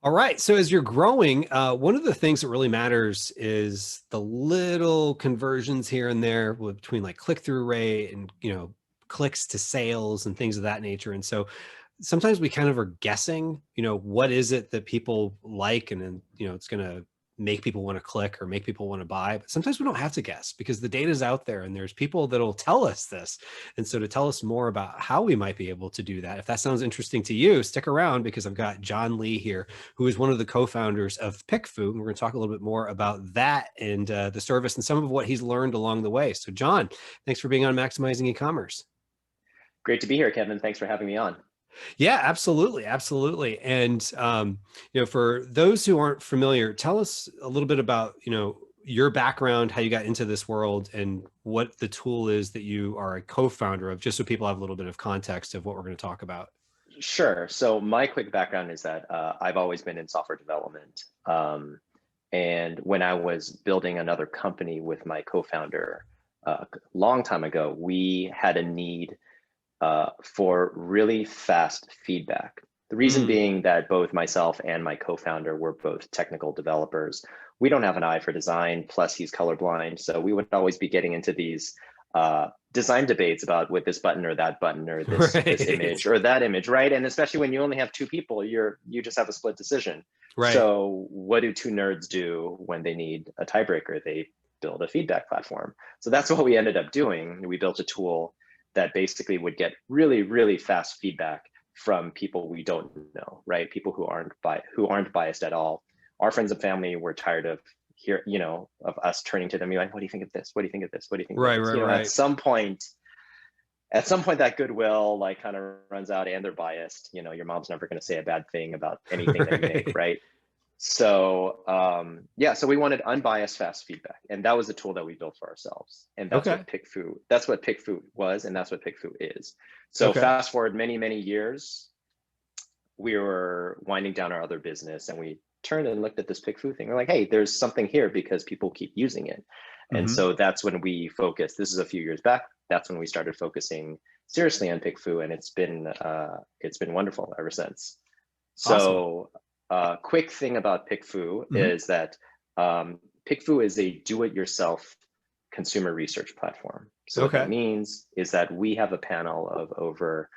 All right. So as you're growing, one of the things that really matters is the little conversions here and there between like click-through rate and, clicks to sales and things of that nature. And so sometimes we kind of are guessing, what is it that people like, and then, it's going to make people want to click or make people want to buy. But sometimes we don't have to guess because the data is out there and there's people that'll tell us this. And so to tell us more about how we might be able to do that, if that sounds interesting to you, stick around because I've got John Lee here, who is one of the co-founders of PickFu. And we're going to talk a little bit more about that and the service and some of what he's learned along the way. So John, thanks for being on Maximizing E-commerce. Great to be here, Kevin. Thanks for having me on. Yeah, absolutely. Absolutely. And, for those who aren't familiar, tell us a little bit about, your background, how you got into this world and what the tool is that you are a co-founder of, just so people have a little bit of context of what we're going to talk about. Sure. So my quick background is that I've always been in software development. And when I was building another company with my co-founder a long time ago, we had a need for really fast feedback. The reason being that both myself and my co-founder were both technical developers. We don't have an eye for design, plus he's colorblind. So we would always be getting into these design debates about with this button or that button or this, Right. this image or that image, right? And especially when you only have two people, you just have a split decision. Right. So what do two nerds do when they need a tiebreaker? They build a feedback platform. So that's what we ended up doing. We built a tool that basically would get really, really fast feedback from people we don't know, right? People who aren't biased at all. Our friends and family were tired of of us turning to them, be like, "What do you think of this? What do you think of this? What do you think of this?" Right. At some point, that goodwill like kind of runs out, and they're biased. Your mom's never going to say a bad thing about anything that you make, right? So so we wanted unbiased fast feedback, and that was the tool that we built for ourselves, and that's what PickFu was, and that's what PickFu is. So fast forward many years, we were winding down our other business, and we turned and looked at this PickFu thing. We're like, hey, there's something here because people keep using it, and so that's when we focused. This is a few years back. That's when we started focusing seriously on PickFu, and it's been wonderful ever since. So. Awesome. Quick thing about PickFu is that PickFu is a do-it-yourself consumer research platform. So what that means is that we have a panel of over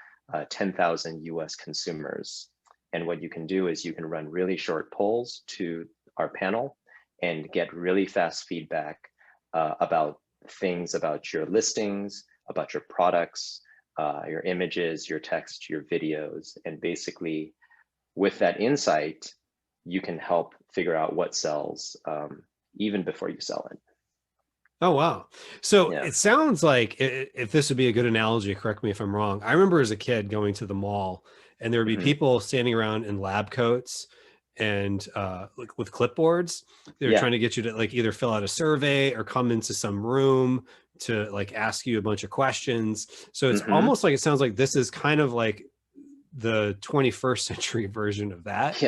10,000 US consumers. And what you can do is you can run really short polls to our panel and get really fast feedback about things about your listings, about your products, your images, your text, your videos, and basically with that insight, you can help figure out what sells even before you sell it. Oh, wow. So it sounds like, if this would be a good analogy, correct me if I'm wrong. I remember as a kid going to the mall and there would be people standing around in lab coats and like with clipboards. They're trying to get you to like either fill out a survey or come into some room to like ask you a bunch of questions. So it's almost like, it sounds like this is kind of like the 21st century version of that.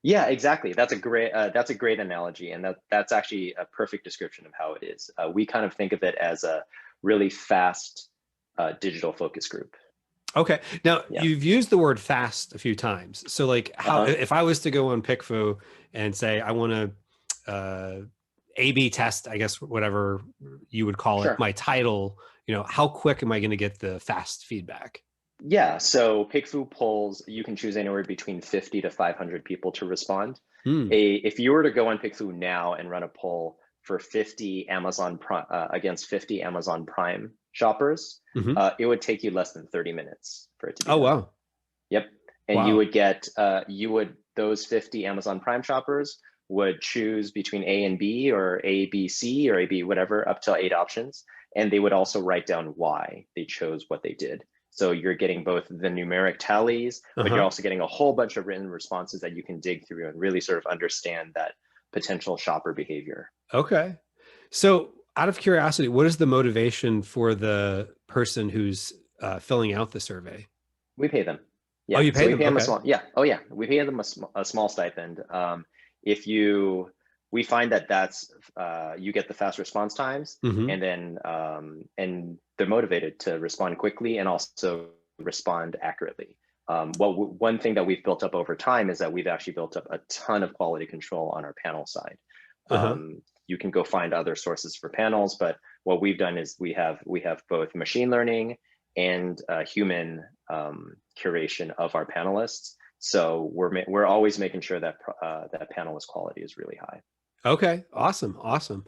Yeah, exactly. That's a great analogy, and that's actually a perfect description of how it is. We kind of think of it as a really fast digital focus group. Okay. Now you've used the word fast a few times. So like how, if I was to go on PickFu and say, I want to A/B test, I guess, whatever you would call it, my title, how quick am I going to get the fast feedback? Yeah, so PickFu polls, you can choose anywhere between 50 to 500 people to respond. If you were to go on PickFu now and run a poll for 50 Amazon against 50 Amazon Prime shoppers, it would take you less than 30 minutes for it to be done. Wow. Yep. And you would get, those 50 Amazon Prime shoppers would choose between A and B or A, B, C or A, B, whatever, up to 8 options. And they would also write down why they chose what they did. So you're getting both the numeric tallies, but you're also getting a whole bunch of written responses that you can dig through and really sort of understand that potential shopper behavior. Okay. So out of curiosity, what is the motivation for the person who's filling out the survey? We pay them. Yeah. Oh, you pay them? Them a small, we pay them a small stipend. We find that you get the fast response times, and then and they're motivated to respond quickly and also respond accurately. One thing that we've built up over time is that we've actually built up a ton of quality control on our panel side. Uh-huh. You can go find other sources for panels, but what we've done is we have both machine learning and human curation of our panelists. So we're always making sure that that panelist quality is really high. Okay. Awesome. Awesome.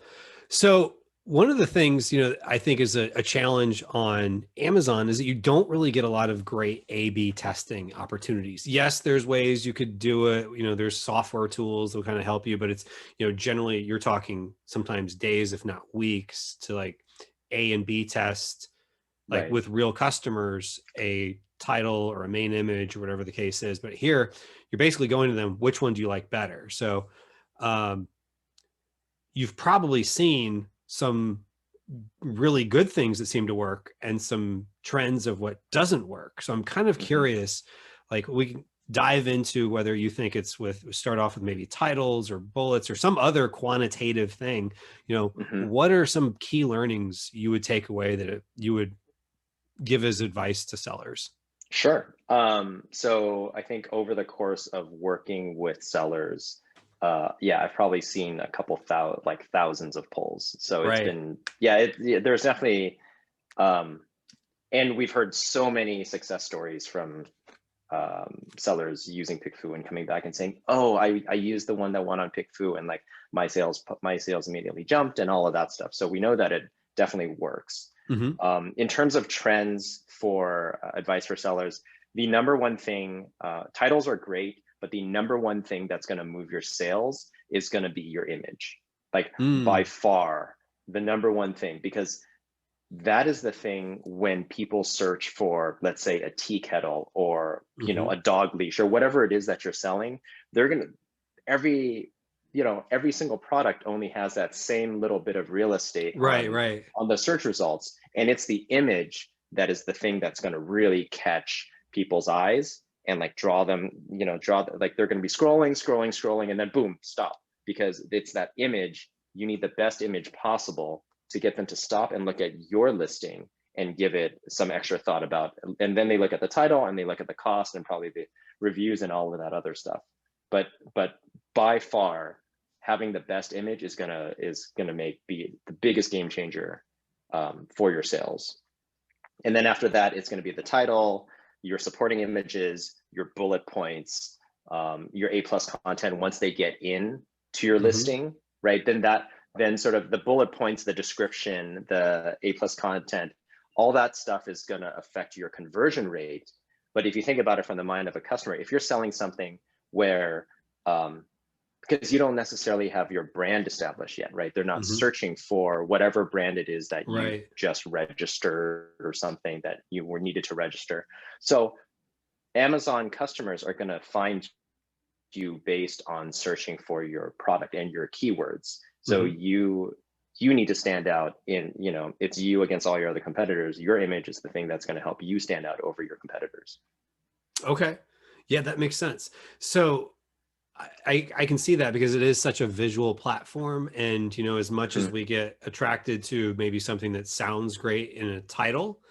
So one of the things, I think is a challenge on Amazon is that you don't really get a lot of great A/B testing opportunities. Yes, there's ways you could do it. There's software tools that will kind of help you, but it's, generally you're talking sometimes days, if not weeks, to like A and B test, like Right. with real customers, a title or a main image or whatever the case is. But here you're basically going to them, which one do you like better? So, um, you've probably seen some really good things that seem to work and some trends of what doesn't work. So I'm kind of Mm-hmm. curious, like we can dive into whether you think it's start off with maybe titles or bullets or some other quantitative thing. Mm-hmm. What are some key learnings you would take away that you would give as advice to sellers? Sure. So I think over the course of working with sellers, yeah, I've probably seen a couple thousands of polls. So it's Right. been, there's definitely, and we've heard so many success stories from sellers using PickFu and coming back and saying, "Oh, I used the one that won on PickFu, and like my sales immediately jumped and all of that stuff." So we know that it definitely works. Mm-hmm. In terms of trends for advice for sellers, the number one thing, titles are great, but the number one thing that's going to move your sales is going to be your image. Like by Mm. far, the number one thing, because that is the thing when people search for, let's say, a tea kettle or Mm-hmm. a dog leash or whatever it is that you're selling. They're gonna every every single product only has that same little bit of real estate Right. Right. on the search results, and it's the image that is the thing that's going to really catch people's eyes and like draw them, like they're going to be scrolling and then boom, stop, because it's that image. You need the best image possible to get them to stop and look at your listing and give it some extra thought about. And then they look at the title and they look at the cost and probably the reviews and all of that other stuff. But by far, having the best image is gonna be the biggest game changer for your sales. And then after that, it's going to be the title, your supporting images, your bullet points, your A+ content once they get in to your Mm-hmm. listing, right? Then sort of the bullet points, the description, the A+ content, all that stuff is going to affect your conversion rate. But if you think about it from the mind of a customer, if you're selling something where because you don't necessarily have your brand established yet, right? They're not Mm-hmm. searching for whatever brand it is that you Right. just registered or something that you were needed to register. So Amazon customers are going to find you based on searching for your product and your keywords. So Mm-hmm. you need to stand out in, it's you against all your other competitors. Your image is the thing that's going to help you stand out over your competitors. Okay. Yeah, that makes sense. So I can see that because it is such a visual platform. And, as much as Mhm. we get attracted to maybe something that sounds great in a title,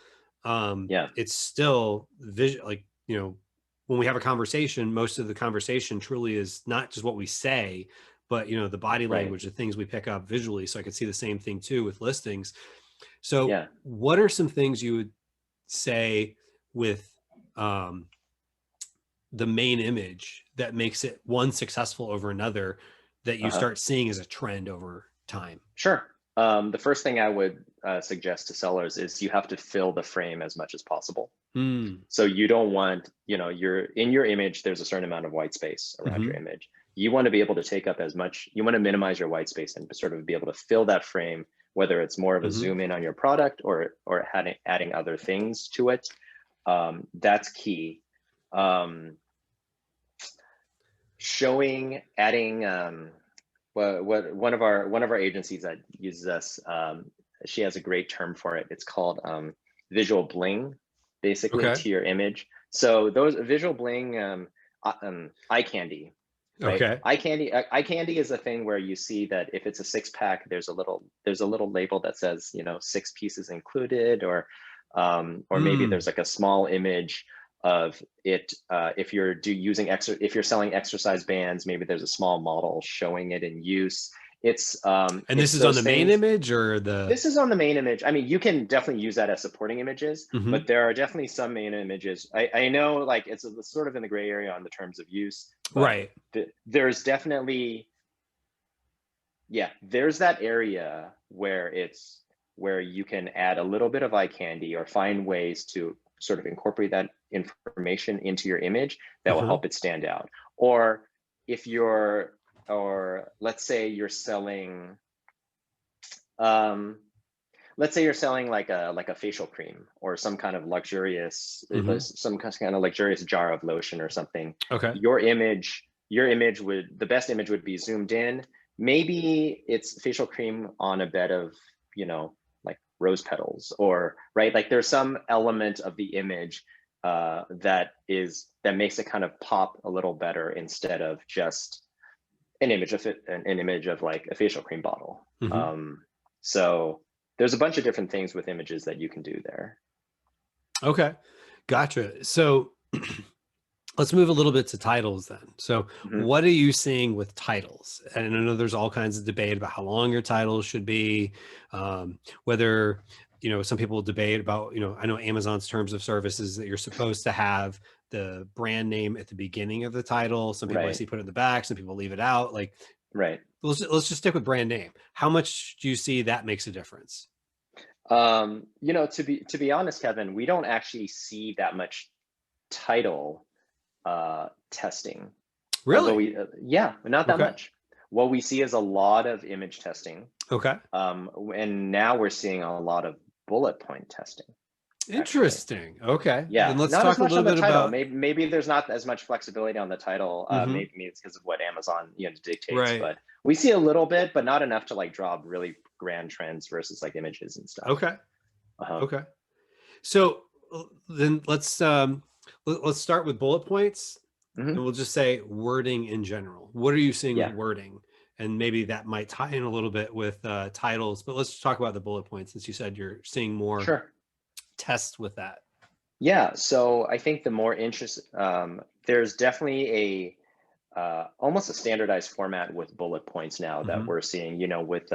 Yeah, it's still visual. Like, when we have a conversation, most of the conversation truly is not just what we say, but, the body right. language, the things we pick up visually. So I could see the same thing too with listings. So Yeah. what are some things you would say with, um, the main image that makes it one successful over another that you Uh-huh. start seeing as a trend over time? Sure. The first thing I would suggest to sellers is you have to fill the frame as much as possible. Mm. So you don't want, you're in your image, there's a certain amount of white space around your Hmm. image. You want to be able to take up as much, you want to minimize your white space and sort of be able to fill that frame, whether it's more of a Hmm. zoom in on your product or adding other things to it. That's key. Um, adding what one of our agencies that uses us, she has a great term for it. It's called visual bling, basically, Okay. to your image. So those visual bling, eye candy, right? Okay. Eye candy is a thing where you see that if it's a 6-pack, there's a little label that says 6 pieces included, or maybe Mm. there's like a small image of it. If you're if you're selling exercise bands, maybe there's a small model showing it in use. And this It's is on the those main things. image or the? This is on the main image. I mean, you can definitely use that as supporting images, Mhm. but there are definitely some main images. I know like it's sort of in the gray area on the terms of use, but Right. there's definitely, yeah, there's that area where you can add a little bit of eye candy or find ways to sort of incorporate that information into your image that will Uh-huh. help it stand out. Or if you're, or let's say you're selling, um, let's say you're selling like a facial cream or some kind of luxurious, Mhm. some kind of luxurious jar of lotion or something. Okay. Your image would, the best image would be zoomed in. Maybe it's facial cream on a bed of, like rose petals, or right, like there's some element of the image that makes it kind of pop a little better instead of just an image of like a facial cream bottle. Mhm. So there's a bunch of different things with images that you can do there. Okay. Gotcha. So let's move a little bit to titles then. So, Mhm. what are you seeing with titles? And I know there's all kinds of debate about how long your titles should be, whether, some people debate about, I know Amazon's terms of services that you're supposed to have the brand name at the beginning of the title. Some people I Right, see put it in the back, some people leave it out. Like, right. let's just stick with brand name. How much do you see that makes a difference? To be honest, Kevin, we don't actually see that much title testing. Although Really? yeah, not that Okay. much. What we see is a lot of image testing, Okay. and now we're seeing a lot of bullet point testing, actually. Interesting. Okay. Then Yeah, let's not as talk a much little on the bit title. about. Maybe there's not as much flexibility on the title. Mhm. Maybe it's because of what Amazon dictates, Right. but we see a little bit, but not enough to like draw really grand trends versus like images and stuff. Okay. Uh-huh. Okay. So then let's start with bullet points, and Hmm. we'll just say wording in general. What are you seeing with Yeah, wording? And maybe that might tie in a little bit with titles, but let's talk about the bullet points since you said you're seeing more sure. tests with that. Yeah, so I think the more interest, there's definitely almost a standardized format with bullet points now that Hmm. we're seeing, with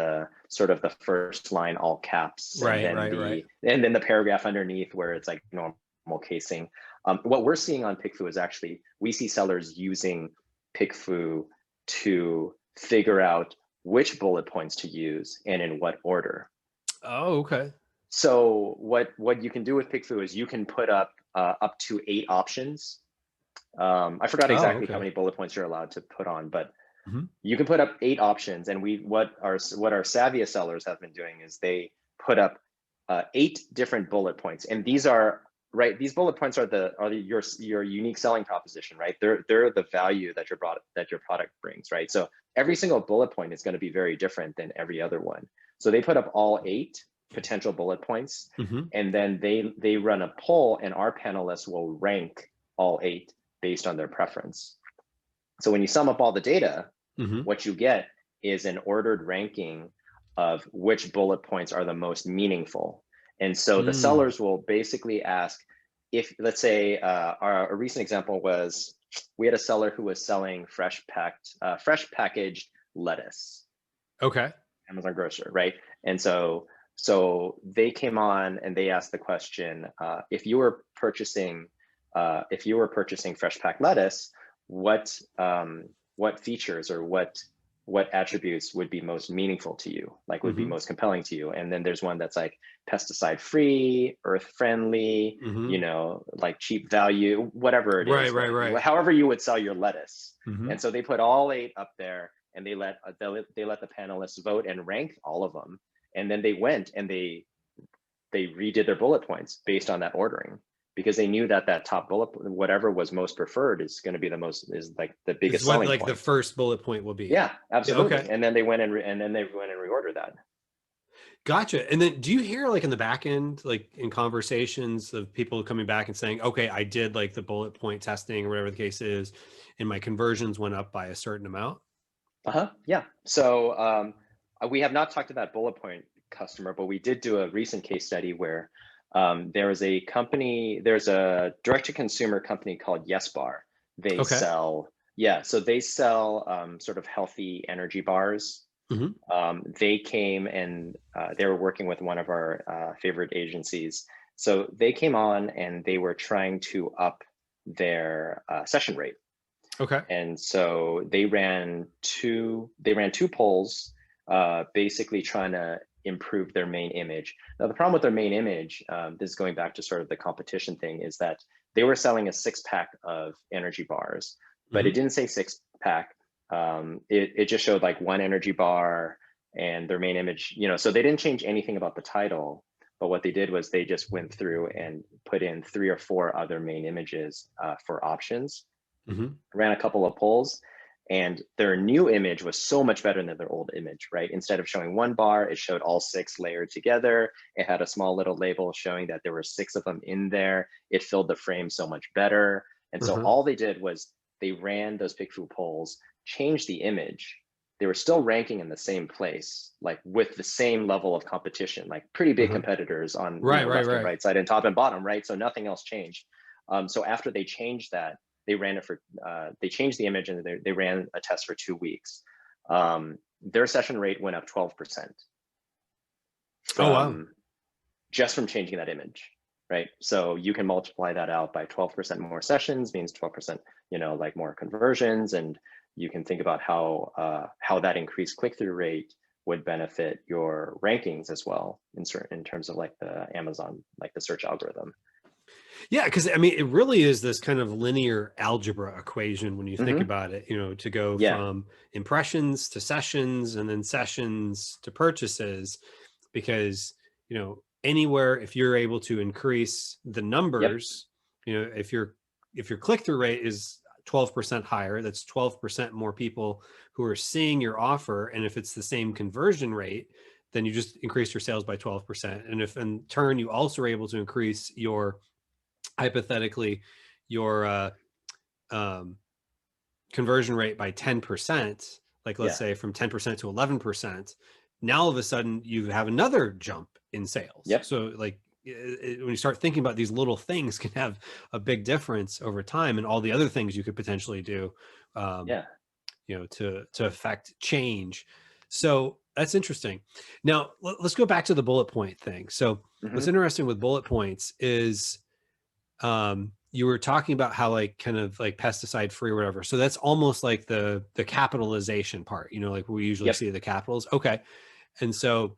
sort of the first line all caps, and Right, then right, right. the paragraph underneath where it's like normal casing. What we're seeing on PickFu is actually we see sellers using PickFu to figure out which bullet points to use and in what order. Oh, okay. So what you can do with PickFu is you can put up to 8 options. I forgot Oh, exactly how okay. many bullet points you're allowed to put on, but Hmm. you can put up 8 options. And what our savviest sellers have been doing is they put up 8 different bullet points, and these are right. These bullet points your unique selling proposition, right? They're the value that your product brings, right? So every single bullet point is going to be very different than every other one. So they put up all 8 potential bullet points, Hmm. and then they run a poll, and our panelists will rank all 8 based on their preference. So when you sum up all the data, Hmm. what you get is an ordered ranking of which bullet points are the most meaningful. And so the Mm. sellers will basically ask, if let's say a recent example was we had a seller who was selling fresh packaged lettuce, Okay. Amazon grocer, right? And so they came on and they asked the question, if you were purchasing fresh packed lettuce, what features or what attributes would be most meaningful to you, like would be Hmm. most compelling to you? And then there's one that's like pesticide free, earth friendly, Hmm. like cheap value, whatever it Right, is, right, right? right. However you would sell your lettuce. Hmm. And so they put all 8 up there, and they let the panelists vote and rank all of them. And then they went and they redid their bullet points based on that ordering, because they knew that that top bullet, whatever was most preferred, is going to be is like the Is biggest what selling like the point. first bullet point will be. Yeah, Yeah, okay. absolutely. And then they went and reordered that. Gotcha. And then do you hear like in the back end, like in conversations of people coming back and saying, okay, I did like the bullet point testing or whatever the case is, and my conversions went up by a certain amount? Uh-huh. Yeah. So we have not talked to that bullet point customer, but we did do a recent case study where There is a company, there's a direct-to-consumer company called Yes Bar. They Okay. sell, yeah, so they sell sort of healthy energy bars. Hmm. They came and they were working with one of our favorite agencies. So they came on and they were trying to up their session rate. Okay. And so they ran two polls, basically trying to improve their main image. Now, the problem with their main image, this is going back to sort of the competition thing, is that they were selling a 6-pack of energy bars, but Hmm. it didn't say 6-pack. It just showed like one energy bar and their main image, so they didn't change anything about the title. But what they did was they just went through and put in 3 or 4 other main images for options, Hmm. ran a couple of polls, and their new image was so much better than their old image, right? Instead of showing one bar, it showed all 6 layered together. It had a small little label showing that there were 6 of them in there. It filled the frame so much better. And so Uh-huh. all they did was they ran those PickFu polls, changed the image. They were still ranking in the same place, like with the same level of competition, like pretty big Uh-huh. competitors on Right, right, left and right. right side and top and bottom, right? So nothing else changed. So after they changed that, they ran it for they changed the image and they ran a test for 2 weeks. Their session rate went up 12% Oh, wow. from just from changing that image, right? So you can multiply that out by 12% more sessions, means 12%, like more conversions, and you can think about how that increased click-through rate would benefit your rankings as well in terms of like the Amazon, like the search algorithm. Yeah, because I mean, it really is this kind of linear algebra equation when you think Hmm. about it, to go Yeah. from impressions to sessions and then sessions to purchases, because, anywhere, if you're able to increase the Yep. numbers, if your click-through rate is 12% higher, that's 12% more people who are seeing your offer. And if it's the same conversion rate, then you just increase your sales by 12%. And if in turn you also are able to increase your, hypothetically, your um, conversion rate by 10%, like let's Yeah. say from 10% to 11%, now all of a sudden you have another jump in sales. Yep. So like when you start thinking about these little things can have a big difference over time, and all the other things you could potentially do, um, Yeah. to affect change. So that's interesting. Now let's go back to the bullet point thing. So what's Hmm. interesting with bullet points is, you were talking about how like kind of like pesticide free or whatever. So that's almost like the capitalization part, like we usually Yep. see the capitals. Okay. And so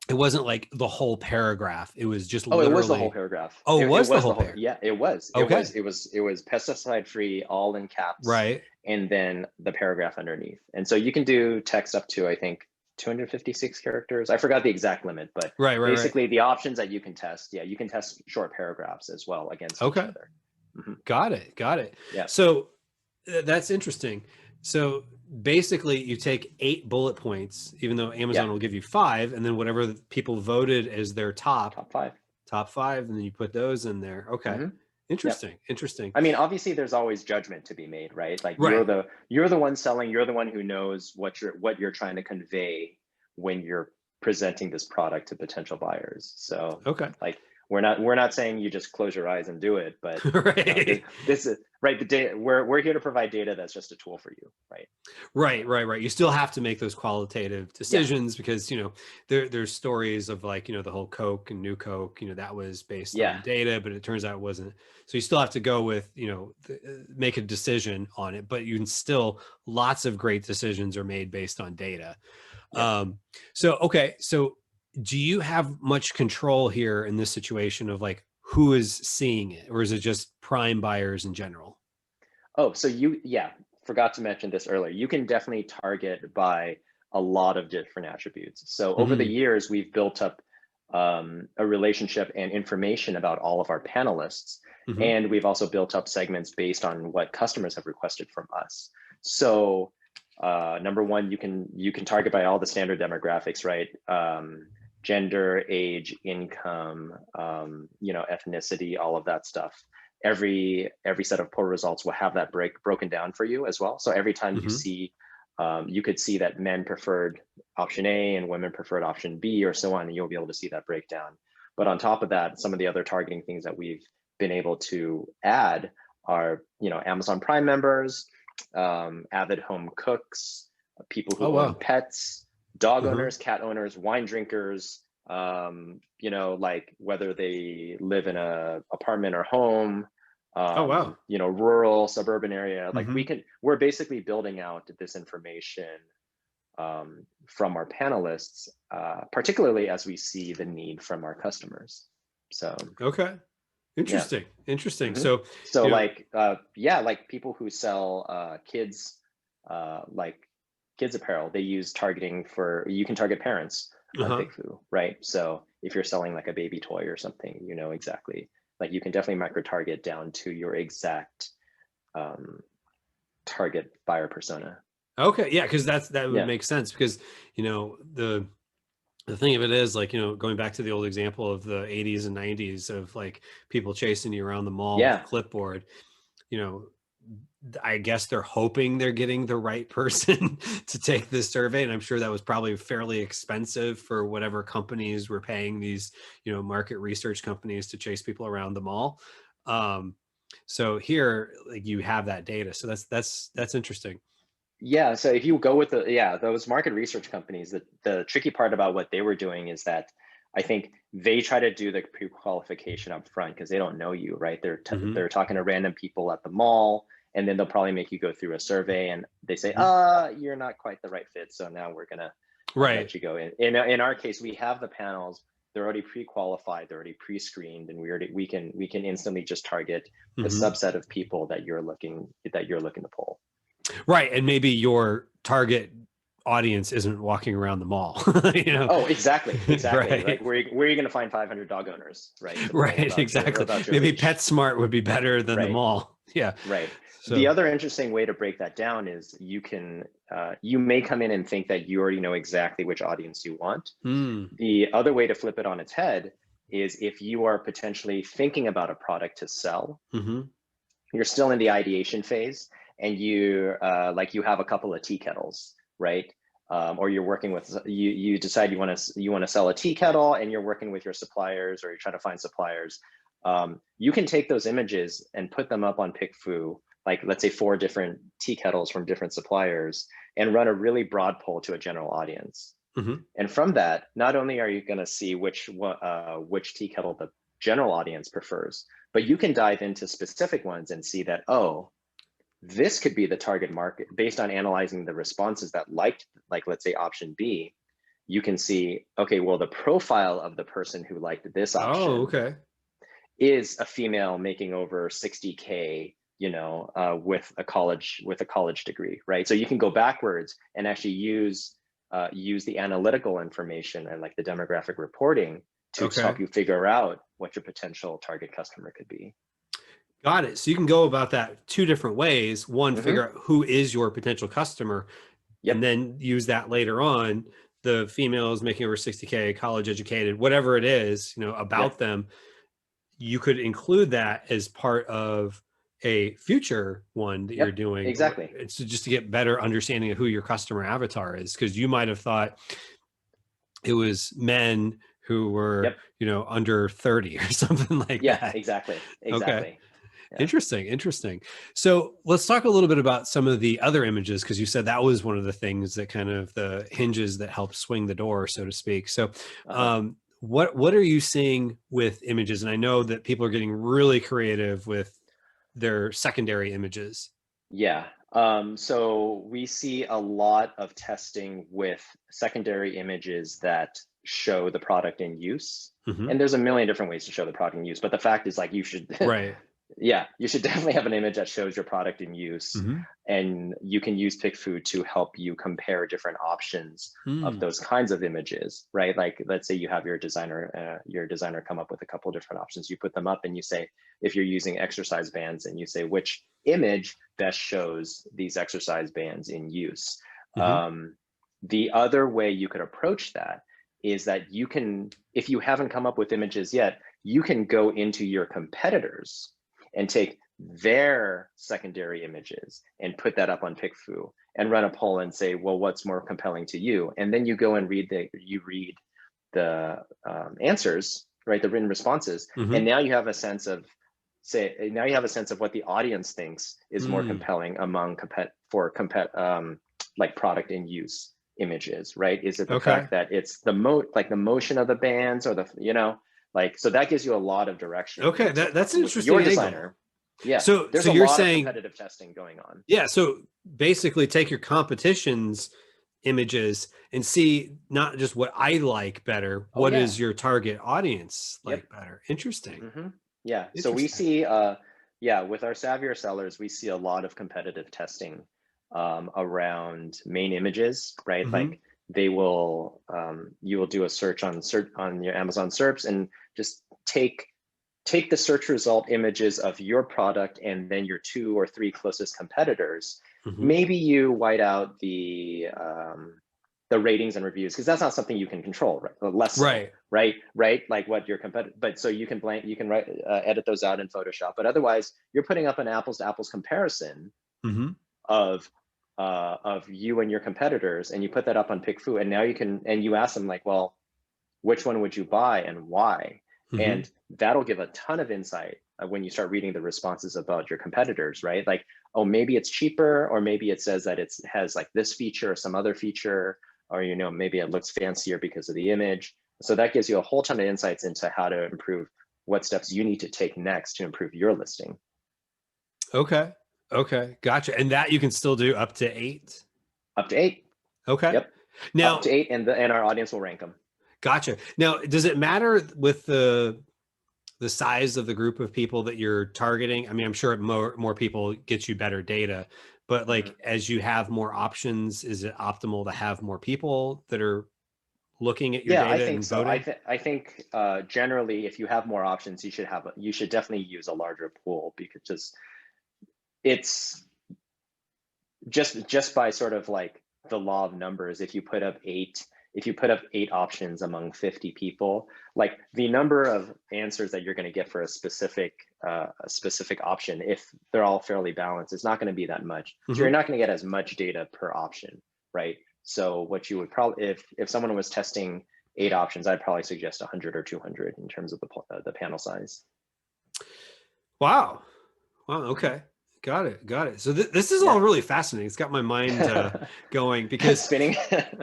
it wasn't like the whole paragraph. It was just Oh, it was the whole literally, paragraph. oh, it It was the was whole the whole, paragraph. yeah, it was. It was, Okay. it was, it was pesticide free, all in caps, Right. and then the paragraph underneath. And so you can do text up to, I think, 256 characters. I forgot the exact limit, but Right. Right. Right. basically the options that you can test, yeah, you can test short paragraphs as well against each Okay. other. Hmm. Got it. Got it. Yeah. So that's interesting. So basically, you take 8 bullet points, even though Yeah. Amazon will give you 5, and then whatever the people voted as their Top 5. top 5, and then you put those in there. Okay. Hmm. Yep. Interesting. Interesting. I mean, obviously there's always judgment to be made, right? Like Right. you're the one selling, you're the one who knows what you're trying to convey when you're presenting this product to potential buyers. So Okay. like we're not saying you just close your eyes and do it, but Right. this is right. The data, we're here to provide data that's just a tool for you, right? Right, right, right. You still have to make those qualitative Yeah. decisions because, there's stories of like, the whole Coke and New Coke, that was based Yeah. on data, but it turns out it wasn't. So you still have to go with, make a decision on it, but you can still, lots of great decisions are made based on data. Yep. Um, so, okay. So do you have much control here in this situation of like who is seeing it, or is it just prime buyers in general? Oh, so yeah, forgot to mention this earlier. You can definitely target by a lot of different attributes. So over the Hmm. years, we've built up a relationship and information about all of our panelists. Hmm. And we've also built up segments based on what customers have requested from us. So number one, you can target by all the standard demographics, right? Gender, age, income, ethnicity, all of that stuff. Every set of poll results will have that broken down for you as well. So every time you Hmm. see, you could see that men preferred option A and women preferred option B or so on, and you'll be able to see that breakdown. But on top of that, some of the other targeting things that we've been able to add are, Amazon Prime members, avid home cooks, people Oh who own wow. pets, dog Uh-huh. owners, cat owners, wine drinkers, like whether they live in a apartment or home, Oh wow. rural, suburban area. Like Hmm. we're basically building out this information from our panelists, particularly as we see the need from our customers. So Okay. yeah. Interesting. Interesting. hmm So, So you know, like people who sell like kids apparel, they use targeting for, you can target parents on uh-huh. PickFu, right? So if you're selling like a baby toy or something, exactly, like you can definitely micro target down to your exact um, target buyer persona. Okay. Yeah, because that would Yeah. make sense because, the thing of it is like, going back to the old example of the 80s and 90s of like people chasing you around the mall with a Yeah. clipboard, you know, I guess they're hoping they're getting the right person to take this survey. And I'm sure that was probably fairly expensive for whatever companies were paying these, market research companies to chase people around the mall. Um, so here, like you have that data. So that's interesting. Yeah, so if you go with those market research companies, the tricky part about what they were doing is that I think they try to do the pre-qualification up front because they don't know you, right? Hmm. They're talking to random people at the mall, and then they'll probably make you go through a survey, and they say, Hmm. you're not quite the right fit, so now we're gonna Right. let you go in. In our case, we have the panels. They're already pre-qualified, they're already pre-screened, and we can instantly just target the Hmm. subset of people that you're looking to pull. Right. And maybe your target audience isn't walking around the mall, Oh, exactly. Like right. where are you going to find 500 dog owners, right, to pull Right. Exactly. about your Maybe leash? PetSmart would be better than the Right, mall. Yeah. right. The So, other interesting way to break that down is you may come in and think that you already know exactly which audience you want. hmm. The other way to flip it on its head is if you are potentially thinking about a product to sell, Hmm. you're still in the ideation phase, and you have a couple of tea kettles, right? Or you're working with you decide you want to sell a tea kettle, and you're working with your suppliers, or you're trying to find suppliers. You can take those images and put them up on PickFu, like let's say 4 different tea kettles from different suppliers, and run a really broad poll to a general audience. Hmm. And from that, not only are you going to see which tea kettle the general audience prefers, but you can dive into specific ones and see that, oh, this could be the target market based on analyzing the responses that liked, like let's say option B. You can see, okay, well, the profile of the person who liked this Oh, option okay. is a female making over 60K, with a college degree, right? So you can go backwards and actually use the analytical information and like the demographic reporting to Okay. help you figure out what your potential target customer could be. Got it. So you can go about that two different ways. One, hmm figure out who is your potential customer, and Yep. then use that later on. The females making over 60K, college educated, whatever it is, Yep. about them, you could include that as part of a future one that you're Yep. doing. Exactly. It's just to get better understanding of who your customer avatar is, because you might have thought it was men who were, Yep. under 30 or something like Yeah. that. Exactly. Okay. Exactly. Yeah. Interesting, interesting. So let's talk a little bit about some of the other images, because you said that was one of the things that kind of the hinges that help swing the door, so to speak. So, Uh-huh. what are you seeing with images? And I know that people are getting really creative with their secondary images. Yeah. So we see a lot of testing with secondary images that show the product in use. Hmm. And there's a million different ways to show the product in use, but the fact is like you should Right. yeah, you should definitely have an image that shows your product in use. Hmm. And you can use PickFu to help you compare different options of Hmm. those kinds of images, right? Like let's say you have your designer come up with a couple different options. You put them up and you say, if you're using exercise bands, and you say which image best shows these exercise bands in use. Hmm. Um, the other way you could approach that is that you can, if you haven't come up with images yet, you can go into your competitors and take their secondary images and put that up on PickFu and run a poll and say, well, what's more compelling to you? And then you go and read the answers, right? The written responses. Mm-hmm. And now you have a sense of, now you have a sense of what the audience thinks is more Mm. compelling among like product and use images, right? Is it the Okay. fact that it's like the motion of the bands, or the, like, so that gives you a lot of direction Okay. into That's an with your interesting angle. designer. Yeah, So there's a you're lot of saying, competitive testing going on. yeah. So basically, take your competition's images and see not just what I like better. Oh What yeah. is your target audience Yep. like better? Interesting. Yeah. So we Interesting. see, yeah, with our savvier sellers, we see a lot of competitive testing around main images, right? Mm-hmm. Like they will, you will do a search on your Amazon SERPs, and just take the search result images of your product and then your 2 or 3 closest competitors. Mm-hmm. Maybe you white out the ratings and reviews, because that's not something you can control, right? Or less so, Right. right? Like what your competitor, but so you can write, edit those out in Photoshop. But otherwise, you're putting up an apples to apples comparison Mm-hmm. of you and your competitors, and you put that up on PickFu, and now and you ask them like, well, which one would you buy and why? Mm-hmm. And that'll give a ton of insight when you start reading the responses about your competitors, right? Like, oh, maybe it's cheaper, or maybe it says that it has like this feature or some other feature, or maybe it looks fancier because of the image. So that gives you a whole ton of insights into how to improve, what steps you need to take next to improve your listing. Okay. Okay. Gotcha. And that you can still do up to 8. Up to 8. Okay. Yep. Up Now, to 8, and our audience will rank them. gotcha. Now, does it matter with the size of the group of people that you're targeting? I mean, I'm sure more people gets you better data, but Mhm. like as you have more options, is it optimal to have more people that are looking at your Yeah, I data think and so. voting? I think generally, if you have more options, you should definitely use a larger pool, because it's just by sort of like the law of numbers. If you put up 8 options among 50 people, like the number of answers that you're going to get for a specific option, if they're all fairly balanced, it's not going to be that much. So you're Mm-hmm. not going to get as much data per option, right? So what you would probably, if someone was testing 8 options, I'd probably suggest 100 or 200 in terms of the panel size. Wow. Wow. Mhm. Okay. Got it. Got it. So this is all Yeah. really fascinating. It's got my mind going because, Spinning.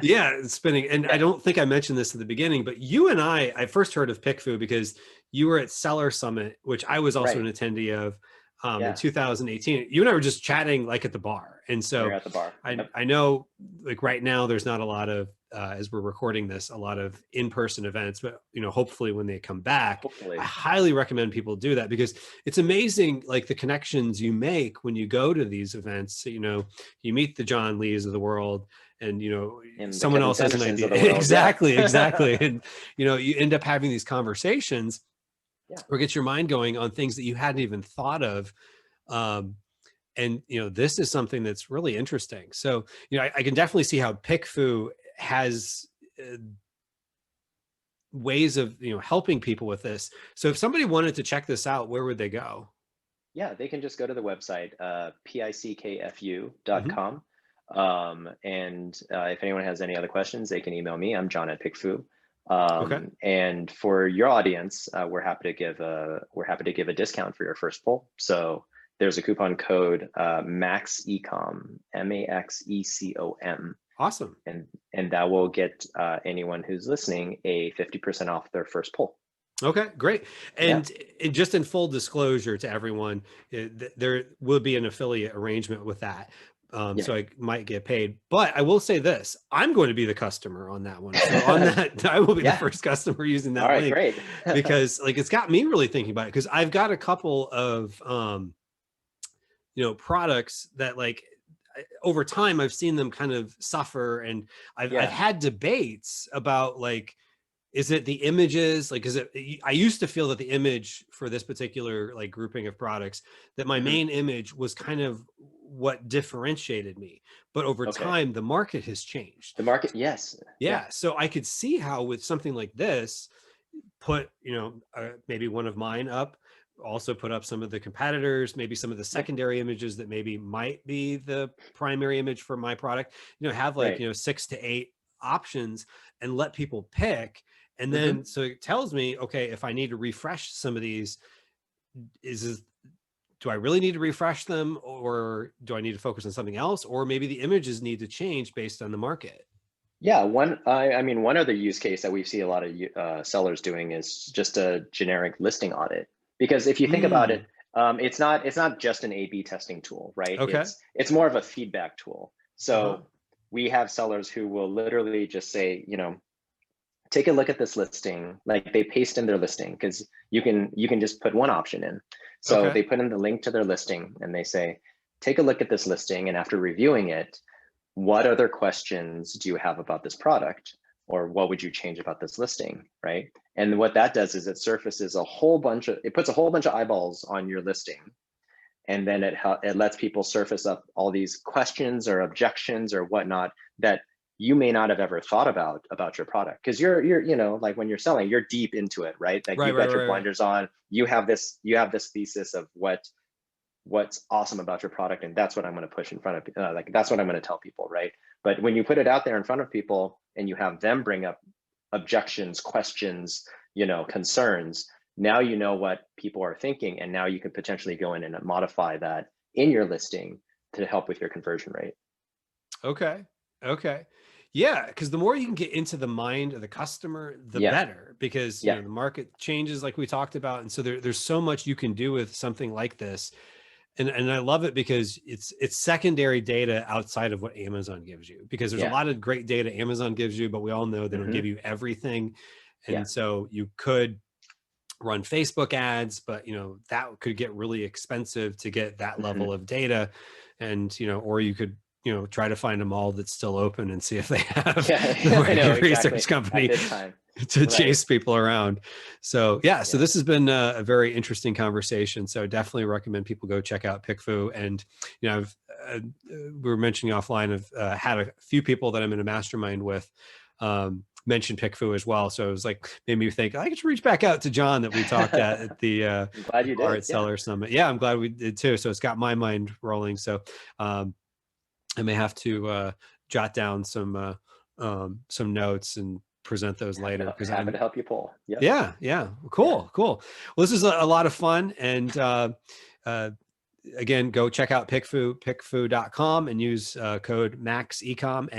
yeah, it's spinning. And I Yeah. don't think I mentioned this at the beginning, but you and I first heard of PickFu because you were at Seller Summit, which I was also Right. an attendee of in Yeah. 2018. You and I were just chatting like at the bar. And We were so at the bar. Yep. I know like right now there's not a lot of, as we're recording this, a lot of in-person events, but hopefully when they come back, I Hopefully. highly recommend people do that because it's amazing, like the connections you make when you go to these events. You meet the John Lees of the world, and In the someone Kevin else has an Sandersons idea. of the world. Yeah. Exactly. And you end up having these conversations Yeah. or get your mind going on things that you hadn't even thought of. um, and this is something that's really interesting. So I can definitely see how PickFu has ways of helping people with this. So if somebody wanted to check this out, where would they go? Yeah, they can just go to the website, Mhm. pickfu.com. And if anyone has any other questions, they can email me. I'm John at PickFu. Okay. And for your audience, we're happy to give a discount for your first pull. So there's a coupon code, MAXECOM, MAXECOM, Awesome. and that will get anyone who's listening a 50% off their first pull. Okay, great. Yeah. And just in full disclosure to everyone, there will be an affiliate arrangement with that. Yeah. So I might get paid, but I will say this: I'm going to be the customer on that one. So on that, I will be the Yeah. first customer using All that right, link great. because, like, it's got me really thinking about it. Because I've got a couple of, products that, like, over time I've seen them kind of suffer, and I've Yeah. had debates about, like, is it the images? Like, is it, I used to feel that the image for this particular like grouping of products, that my Mhm. main image was kind of what differentiated me. But over Okay. time, the market has changed. The market, yes. Yeah. Yeah. So I could see how with something like this, put, maybe one of mine up, also put up some of the competitors, maybe some of the Yep. secondary images that maybe might be the primary image for my product, have like, Right. 6 to 8 options and let people pick. And Hmm. then, so it tells me, okay, if I need to refresh some of these, is do I really need to refresh them, or do I need to focus on something else? Or maybe the images need to change based on the market. Yeah, I mean, one other use case that we see a lot of sellers doing is just a generic listing audit. Because if you think about it, Mm, it's not just an A/B testing tool, right? okay. It's more of a feedback tool. Uh-huh. So we have sellers who will literally just say, take a look at this listing. Like they paste in their listing because you can just put one option in. So Okay. they put in the link to their listing and they say, take a look at this listing, and after reviewing it, what other questions do you have about this product, or what would you change about this listing, right? And what that does is it puts a whole bunch of eyeballs on your listing, and then it lets people surface up all these questions or objections or whatnot that you may not have ever thought about your product, because you're like when you're selling, you're deep into it, right? Like Right, you've right, got your right, right. blinders on, you have this thesis of what's awesome about your product, and that's what I'm going to push in front of like that's what I'm going to tell people, right? But when you put it out there in front of people and you have them bring up objections, questions, concerns, now you know what people are thinking, and now you can potentially go in and modify that in your listing to help with your conversion rate. Okay. Okay. Yeah, because the more you can get into the mind of the customer, the Yeah, better. Because yeah, the market changes, like we talked about, and so there's so much you can do with something like this. And I love it because it's secondary data outside of what Amazon gives you. Because there's a yeah. lot of great data Amazon gives you, but we all know they don't give Hmm. you everything. Yeah. And so you could run Facebook ads, but that could get really expensive to get that Hmm. level of data. And or you could try to find a mall that's still open and see if they have the Yeah. I know market exactly research at company this time. to Right. chase people around. So yeah, so Yeah. this has been a very interesting conversation. So definitely recommend people go check out PickFu. And I've we were mentioning offline, I've had a few people that I'm in a mastermind with mentioned PickFu as well. So it was like made me think I could reach back out to John that we talked at I'm glad you Art did. Yeah. Seller Summit. Yeah, I'm glad we did too. So it's got my mind rolling. So um, I may have to jot down some notes and present those Happy later to because happy I'm to help you pull. Yep. yeah, yeah, Yeah. cool, cool. Well, this is a lot of fun, and uh, again, go check out pickfu.com and use code MAXECOM,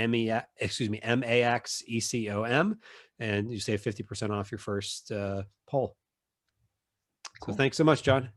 MAXECOM, and you save 50% off your first poll. So Cool. thanks so much, John.